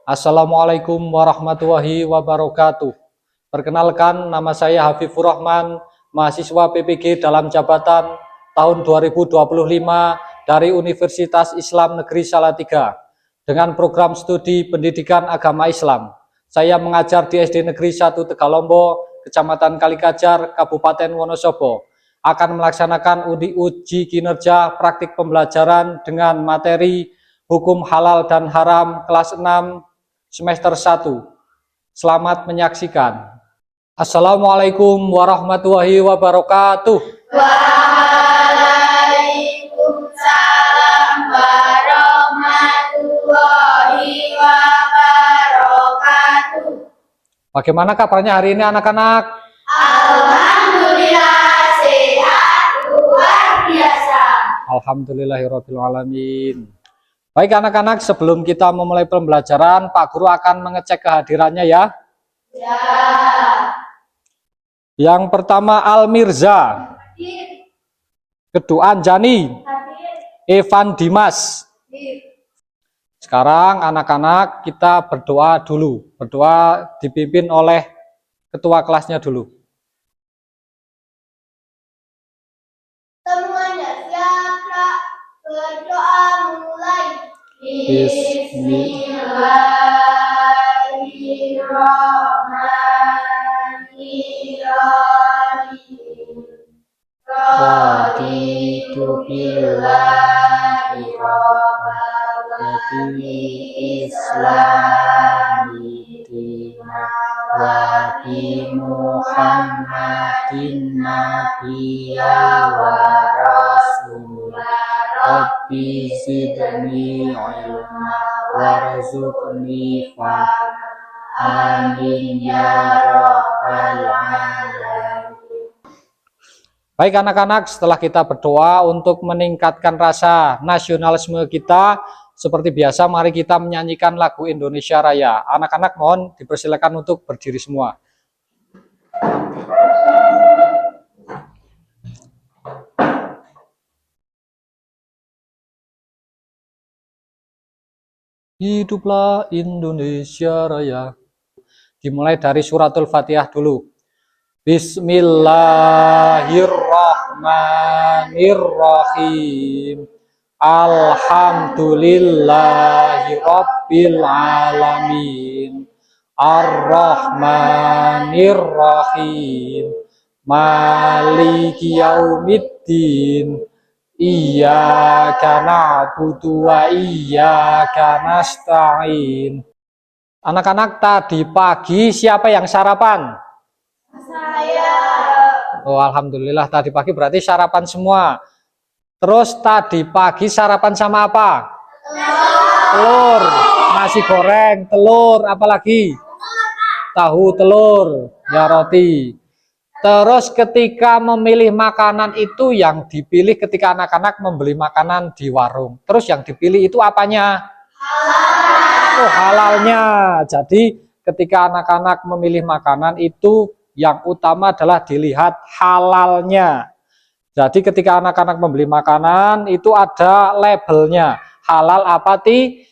Assalamualaikum warahmatullahi wabarakatuh. Perkenalkan, nama saya Habibur Rahman, mahasiswa PPG dalam jabatan tahun 2025 dari Universitas Islam Negeri Salatiga dengan program studi pendidikan agama Islam. Saya mengajar di SD Negeri 1 Tegalombo, Kecamatan Kalikajar, Kabupaten Wonosobo. Akan melaksanakan uji kinerja praktik pembelajaran dengan materi Hukum Halal dan Haram kelas 6 semester 1. Selamat menyaksikan. Assalamualaikum warahmatullahi wabarakatuh. Waalaikumsalam warahmatullahi wabarakatuh. Bagaimana kabarnya hari ini anak-anak? Alhamdulillah sehat luar biasa. Alhamdulillahirabbil alamin. Baik anak-anak, sebelum kita memulai pembelajaran, Pak Guru akan mengecek kehadirannya ya. Ya. Yang pertama Al Mirza, Kedua Anjani, Evan Dimas. Sekarang anak-anak kita berdoa dulu. Berdoa dipimpin oleh ketua kelasnya dulu. Semuanya siap, berdoa mulai. Bismillahirrahmanirrahim. Raditu billahi rabban wa bil islami dinan wa bi Muhammadin nabiyya wa rasulah. Rabbi zidni ilma warzuqni fahma. Amin ya rabbal alamin. Baik anak-anak, setelah kita berdoa untuk meningkatkan rasa nasionalisme kita, seperti biasa mari kita menyanyikan lagu Indonesia Raya. Anak-anak mohon dipersilakan untuk berdiri semua. Hiduplah Indonesia Raya. Dimulai dari suratul Fatihah dulu. Bismillahirrahmanirrahim. Alhamdulillahirabbil alamin. Ar-Rahmanirrahim. Maliki yaumiddin. Iyyaka na'budu wa iyyaka nasta'in. Anak-anak, tadi pagi siapa yang sarapan? Saya. Oh, alhamdulillah tadi pagi berarti sarapan semua. Terus tadi pagi sarapan sama apa? Telur, nasi goreng, telur, apalagi? Tahu telur, ya roti. Terus ketika memilih makanan itu yang dipilih ketika anak-anak membeli makanan di warung. Terus yang dipilih itu apanya? Oh, halalnya. Jadi ketika anak-anak memilih makanan itu yang utama adalah dilihat halalnya. Jadi ketika anak-anak membeli makanan itu ada labelnya. Halal apa tidak.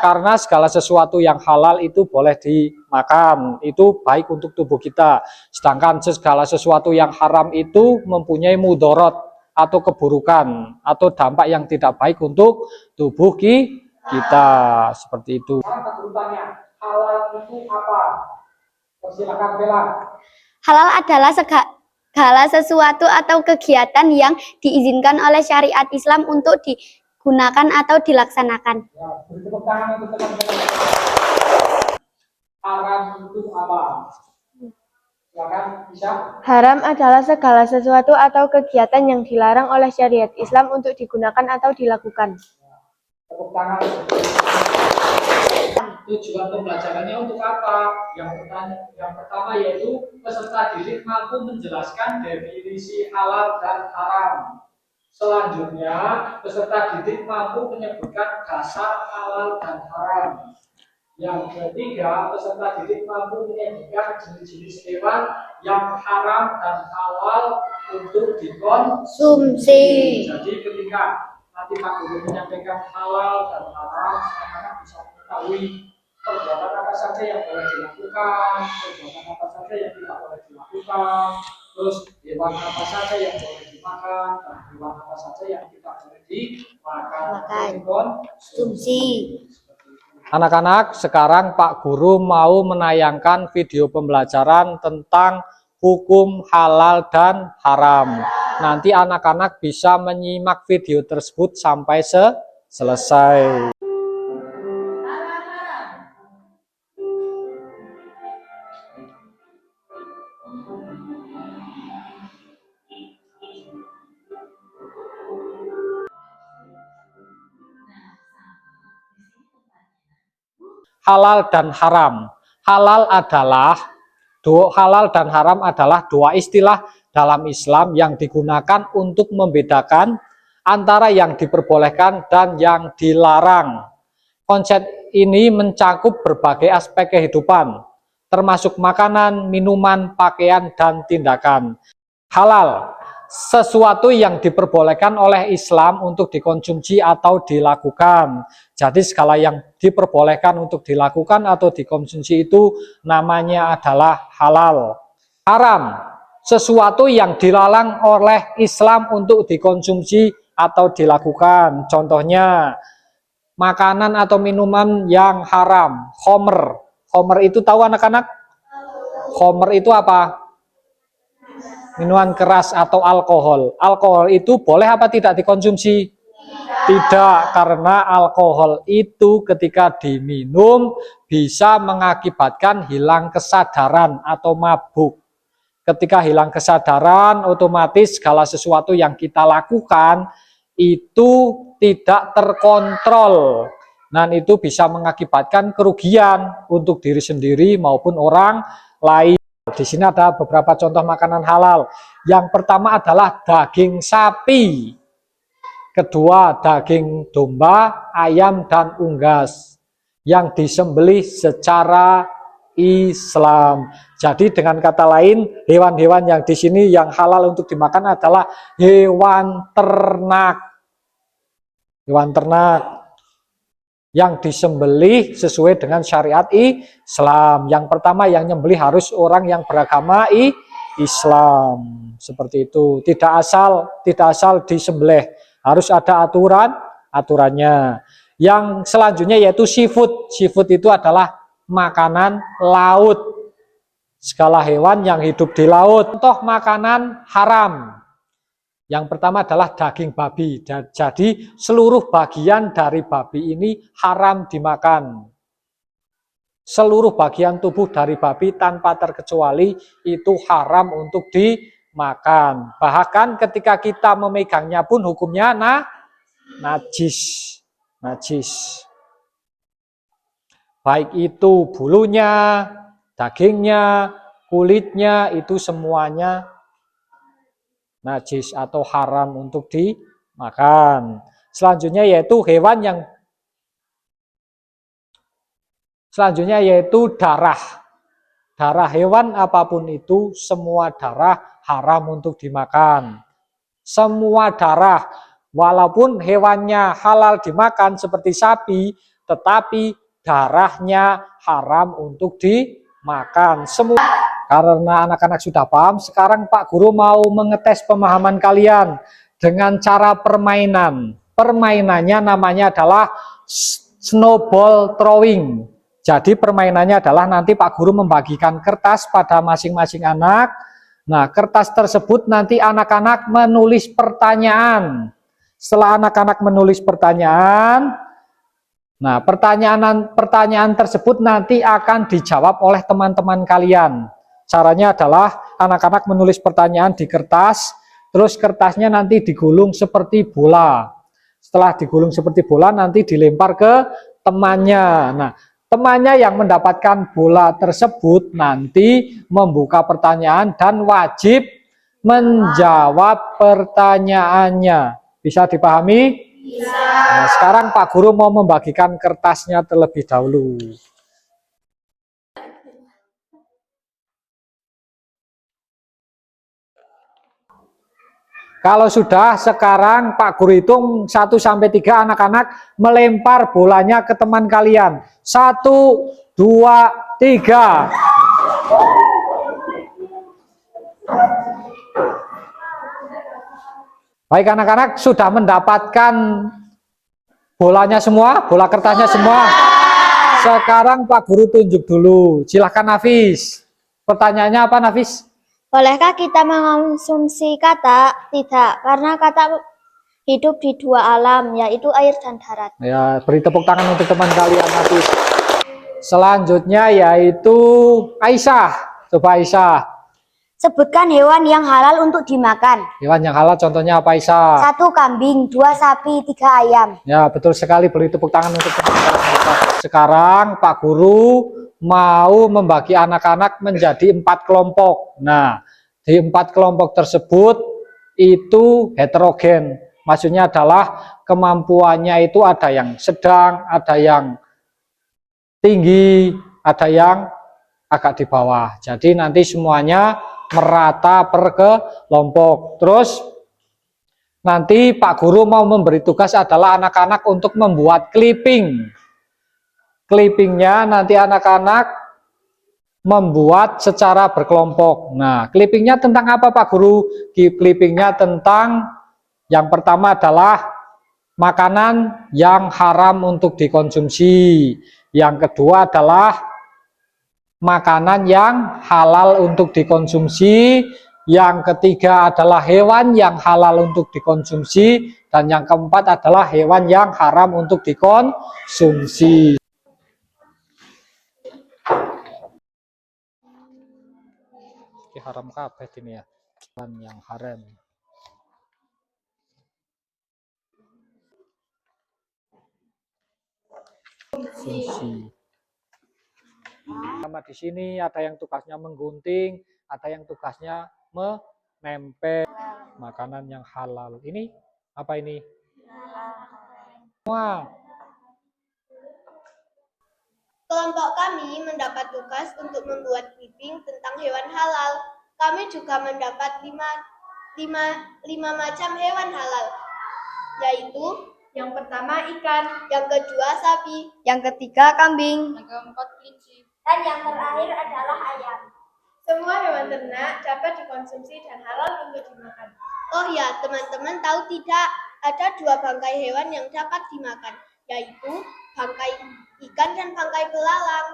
Karena segala sesuatu yang halal itu boleh dimakan. Itu baik untuk tubuh kita. Sedangkan segala sesuatu yang haram itu mempunyai mudorot atau keburukan atau dampak yang tidak baik untuk tubuh kita. Seperti itu. Halal itu apa? Silakan Bella. Halal adalah segala sesuatu atau kegiatan yang diizinkan oleh syariat Islam untuk digunakan atau dilaksanakan. Ya, beri tepuk tangan untuk teman-teman. Haram itu apa? Silakan bisa. Haram adalah segala sesuatu atau kegiatan yang dilarang oleh syariat Islam untuk digunakan atau dilakukan. Tepuk tangan. Tujuan pembelajarannya untuk apa? Yang pertama yaitu peserta didik mampu menjelaskan definisi halal dan haram. Selanjutnya, peserta didik mampu menyebutkan dasar halal dan haram. Yang ketiga, peserta didik mampu menyebutkan jenis-jenis hewan yang haram dan halal untuk dikonsumsi. Jadi ketika nanti Pak Guru menyampaikan halal dan haram, anak-anak bisa mengetahui perbuatan apa saja yang boleh dilakukan, perbuatan apa saja yang tidak boleh dilakukan, terus hewan apa saja yang boleh dimakan, dan hewan apa saja yang tidak boleh dimakan. Konsumsi. Anak-anak, sekarang Pak Guru mau menayangkan video pembelajaran tentang hukum halal dan haram. Nanti anak-anak bisa menyimak video tersebut sampai selesai. Halal dan haram. Halal dan haram adalah dua istilah dalam Islam yang digunakan untuk membedakan antara yang diperbolehkan dan yang dilarang. Konsep ini mencakup berbagai aspek kehidupan, termasuk makanan, minuman, pakaian, dan tindakan. Halal, sesuatu yang diperbolehkan oleh Islam untuk dikonsumsi atau dilakukan. Jadi segala yang diperbolehkan untuk dilakukan atau dikonsumsi itu namanya adalah halal. Haram, sesuatu yang dilarang oleh Islam untuk dikonsumsi atau dilakukan. Contohnya, makanan atau minuman yang haram. Khomer. Khomer itu tahu anak-anak? Khomer itu apa? Minuman keras atau alkohol. Alkohol itu boleh apa tidak dikonsumsi? Tidak, karena alkohol itu ketika diminum bisa mengakibatkan hilang kesadaran atau mabuk. Ketika hilang kesadaran, otomatis segala sesuatu yang kita lakukan itu tidak terkontrol. Dan itu bisa mengakibatkan kerugian untuk diri sendiri maupun orang lain. Di sini ada beberapa contoh makanan halal. Yang pertama adalah daging sapi. Kedua, daging domba, ayam, dan unggas yang disembelih secara Islam. Jadi dengan kata lain, hewan-hewan yang di sini yang halal untuk dimakan adalah hewan ternak. Hewan ternak yang disembelih sesuai dengan syariat Islam. Yang pertama yang nyembelih harus orang yang beragama Islam. Seperti itu. Tidak asal disembelih. Harus ada aturannya. Yang selanjutnya yaitu seafood. Seafood itu adalah makanan laut. Segala hewan yang hidup di laut. Contoh makanan haram. Yang pertama adalah daging babi. Jadi seluruh bagian dari babi ini haram dimakan. Seluruh bagian tubuh dari babi tanpa terkecuali itu haram untuk dimakan. Bahkan ketika kita memegangnya pun hukumnya najis. Baik itu bulunya, dagingnya, kulitnya, itu semuanya najis atau haram untuk dimakan. Selanjutnya yaitu darah. Darah hewan apapun itu, semua darah haram untuk dimakan. Semua darah, walaupun hewannya halal dimakan seperti sapi, tetapi darahnya haram untuk dimakan. Semua. Karena anak-anak sudah paham, sekarang Pak Guru mau mengetes pemahaman kalian dengan cara permainan. Permainannya namanya adalah snowball throwing. Jadi permainannya adalah nanti Pak Guru membagikan kertas pada masing-masing anak. Nah, kertas tersebut nanti anak-anak menulis pertanyaan. Setelah anak-anak menulis pertanyaan, nah pertanyaan tersebut nanti akan dijawab oleh teman-teman kalian. Caranya adalah anak-anak menulis pertanyaan di kertas, terus kertasnya nanti digulung seperti bola. Setelah digulung seperti bola nanti dilempar ke temannya. Nah, temannya yang mendapatkan bola tersebut nanti membuka pertanyaan dan wajib menjawab pertanyaannya. Bisa dipahami? Bisa. Nah, sekarang Pak Guru mau membagikan kertasnya terlebih dahulu. Kalau sudah, sekarang Pak Guru hitung 1 sampai 3, anak-anak melempar bolanya ke teman kalian. 1, 2, 3. Baik anak-anak, sudah mendapatkan bolanya semua, bola kertasnya semua. Sekarang Pak Guru tunjuk dulu. Silahkan Nafis. Pertanyaannya apa Nafis? Bolehkah kita mengonsumsi kata? Tidak, karena kata hidup di 2 alam, yaitu air dan darat. Ya, beri tepuk tangan untuk teman kalian Nafis. Selanjutnya yaitu Aisyah. Coba Aisyah. Sebutkan hewan yang halal untuk dimakan. Hewan yang halal contohnya apa Aisyah? 1 kambing, 2 sapi, 3 ayam. Ya, betul sekali. Beri tepuk tangan untuk teman kalian Aisyah. Sekarang Pak Guru mau membagi anak-anak menjadi 4 kelompok. Nah, di 4 kelompok tersebut itu heterogen. Maksudnya adalah kemampuannya itu ada yang sedang, ada yang tinggi, ada yang agak di bawah. Jadi nanti semuanya merata per kelompok. Terus nanti Pak Guru mau memberi tugas adalah anak-anak untuk membuat clipping. Clippingnya nanti anak-anak membuat secara berkelompok. Nah, clippingnya tentang apa Pak Guru? Clippingnya tentang yang pertama adalah makanan yang haram untuk dikonsumsi. Yang kedua adalah makanan yang halal untuk dikonsumsi. Yang ketiga adalah hewan yang halal untuk dikonsumsi. Dan yang keempat adalah hewan yang haram untuk dikonsumsi. Haram kabeh ini ya, hewan yang haram. Fungsi. Sama di sini ada yang tugasnya menggunting, ada yang tugasnya menempel makanan yang halal. Ini apa ini? Semua. Kelompok kami mendapat tugas untuk membuat clipping tentang hewan halal. Kami juga mendapat 5 macam hewan halal, yaitu yang pertama ikan, yang kedua sapi, Yang ketiga kambing. yang keempat kelinci. Dan yang terakhir adalah ayam. Semua hewan ternak dapat dikonsumsi dan halal untuk dimakan. Oh ya, teman-teman tahu tidak? Ada 2 bangkai hewan yang dapat dimakan, yaitu bangkai ikan dan bangkai belalang.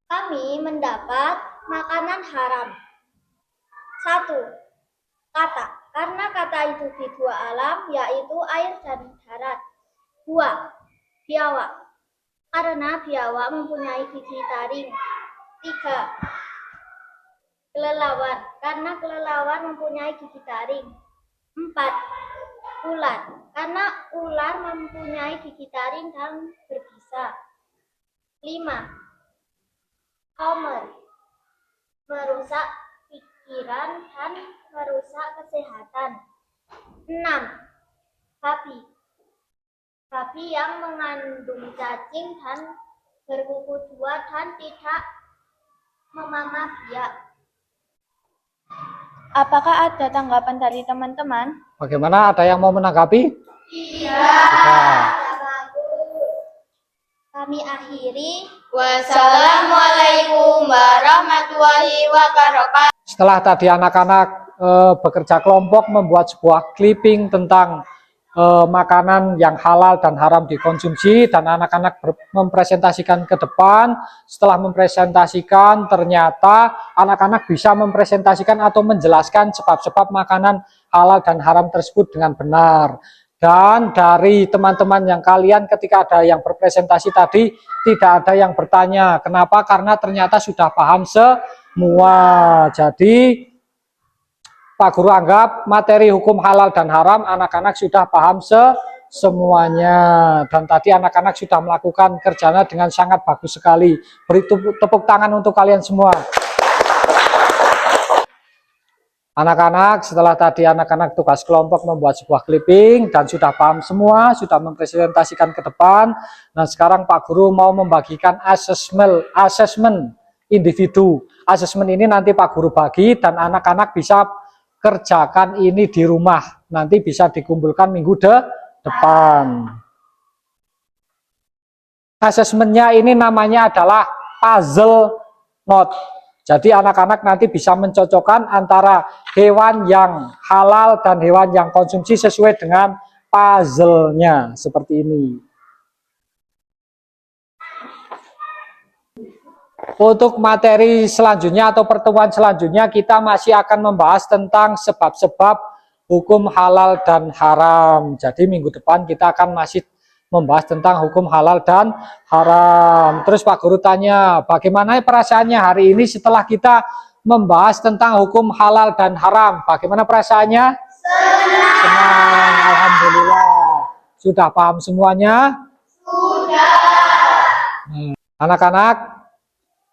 Kami mendapat makanan haram. 1. Kata, karena kata itu di 2 alam, yaitu air dan darat. 2. Biawak, karena biawak mempunyai gigi taring. 3. Kelelawar, karena kelelawar mempunyai gigi taring. 4. Ular, karena ular mempunyai gigi taring dan berbisa. 5. Homer, merusak pikiran dan merusak kesehatan. 6. Babi, babi yang mengandung cacing dan berkuku 2 dan tidak memamah biak. Apakah ada tanggapan dari teman-teman? Bagaimana? Ada yang mau menanggapi? Iya. Kami akhiri. Wassalamualaikum warahmatullahi wabarakatuh. Setelah tadi anak-anak bekerja kelompok membuat sebuah clipping tentang makanan yang halal dan haram dikonsumsi, dan anak-anak mempresentasikan ke depan. Setelah mempresentasikan, ternyata anak-anak bisa mempresentasikan atau menjelaskan sebab-sebab makanan halal dan haram tersebut dengan benar. Dan dari teman-teman yang kalian ketika ada yang berpresentasi tadi, tidak ada yang bertanya. Kenapa? Karena ternyata sudah paham semua. Jadi Pak Guru anggap materi hukum halal dan haram anak-anak sudah paham semuanya. Dan tadi anak-anak sudah melakukan kerjanya dengan sangat bagus sekali. Beri tepuk tangan untuk kalian semua. Anak-anak, setelah tadi anak-anak tugas kelompok membuat sebuah clipping dan sudah paham semua, sudah mempresentasikan ke depan. Nah, sekarang Pak Guru mau membagikan asesmen individu. Asesmen ini nanti Pak Guru bagi dan anak-anak bisa kerjakan ini di rumah. Nanti bisa dikumpulkan minggu depan. Asesmennya ini namanya adalah puzzle note. Jadi anak-anak nanti bisa mencocokkan antara hewan yang halal dan hewan yang konsumsi sesuai dengan puzzle-nya seperti ini. Untuk materi selanjutnya atau pertemuan selanjutnya kita masih akan membahas tentang sebab-sebab hukum halal dan haram. Jadi minggu depan kita akan masih membahas tentang hukum halal dan haram. Terus Pak Guru tanya, bagaimana perasaannya hari ini setelah kita membahas tentang hukum halal dan haram? Bagaimana perasaannya? Senang, alhamdulillah. Sudah paham semuanya? Sudah. Anak-anak,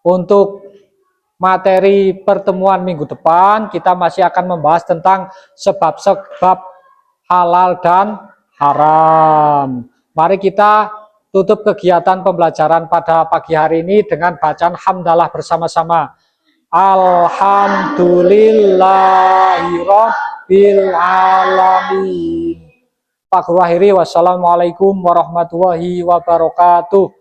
untuk materi pertemuan minggu depan kita masih akan membahas tentang sebab-sebab halal dan haram. Mari kita tutup kegiatan pembelajaran pada pagi hari ini dengan bacaan hamdalah bersama-sama. Alhamdulillahirabbil alamin. Pak Guru akhiri, wassalamualaikum warahmatullahi wabarakatuh.